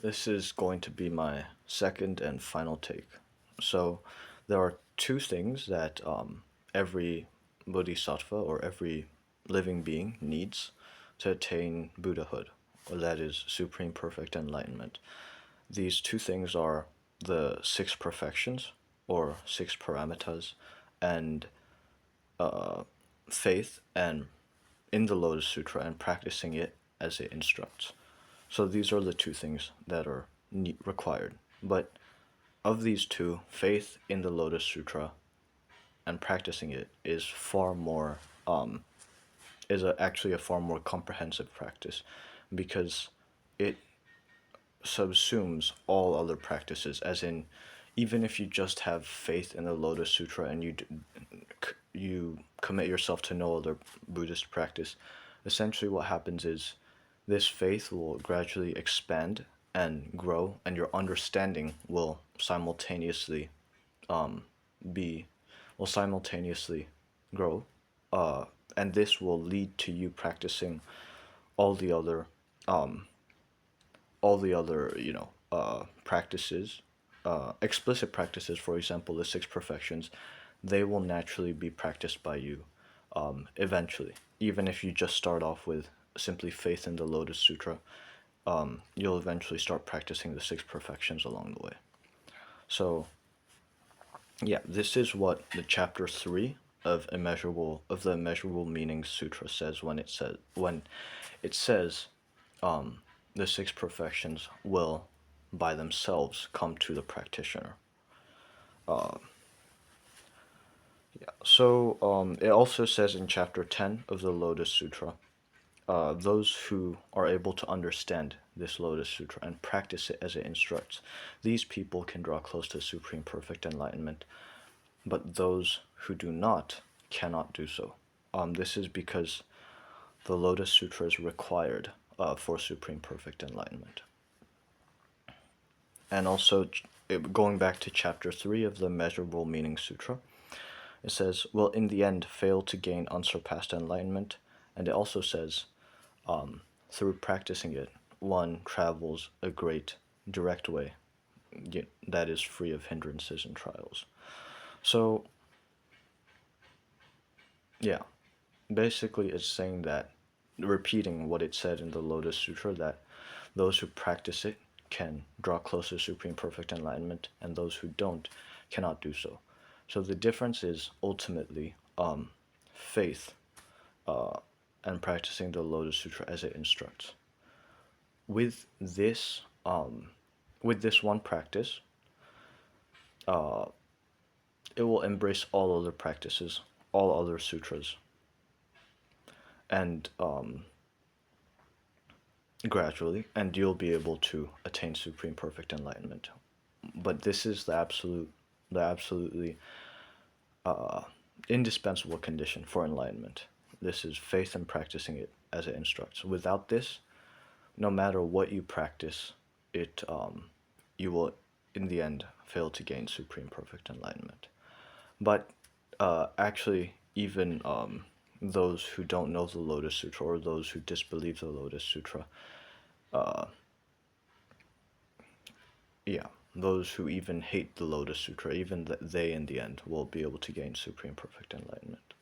This is going to be my second and final take. So, there are two things that every bodhisattva or every living being needs to attain Buddhahood, or that is supreme perfect enlightenment. These two things are the six perfections, or six paramitas, and faith and in the Lotus Sutra and practicing it as it instructs. So these are the two things that are required. But of these two, faith in the Lotus Sutra and practicing it is far more actually a far more comprehensive practice, because it subsumes all other practices. As in, even if you just have faith in the Lotus Sutra and you commit yourself to no other Buddhist practice, essentially what happens is this faith will gradually expand and grow, and your understanding will simultaneously be will simultaneously grow, and this will lead to you practicing all the other practices, explicit practices, for example, the six perfections. They will naturally be practiced by you eventually. Even if you just start off with simply faith in the Lotus Sutra, you'll eventually start practicing the six perfections along the way. So, yeah, this is what the chapter 3 of the Immeasurable Meanings Sutra says when it says the six perfections will by themselves come to the practitioner. So it also says in chapter 10 of the Lotus Sutra, those who are able to understand this Lotus Sutra and practice it as it instructs, these people can draw close to supreme perfect enlightenment, but those who do not cannot do so. This is because the Lotus Sutra is required for supreme perfect enlightenment. And also, going back to chapter 3 of the Measurable Meaning Sutra, it says, will in the end fail to gain unsurpassed enlightenment. And it also says, through practicing it, one travels a great direct way that is free of hindrances and trials. So, yeah, basically it's saying that, repeating what it said in the Lotus Sutra, that those who practice it can draw closer to supreme perfect enlightenment, and those who don't cannot do so. So the difference is ultimately faith and practicing the Lotus Sutra as it instructs. With this one practice, it will embrace all other practices, all other sutras, and gradually, and you'll be able to attain supreme perfect enlightenment. But this is the absolutely indispensable condition for enlightenment. This is faith and practicing it as it instructs. Without this, no matter what you practice, you will, in the end, fail to gain supreme perfect enlightenment. But actually, even those who don't know the Lotus Sutra, or those who disbelieve the Lotus Sutra, those who even hate the Lotus Sutra, even they in the end will be able to gain supreme perfect enlightenment.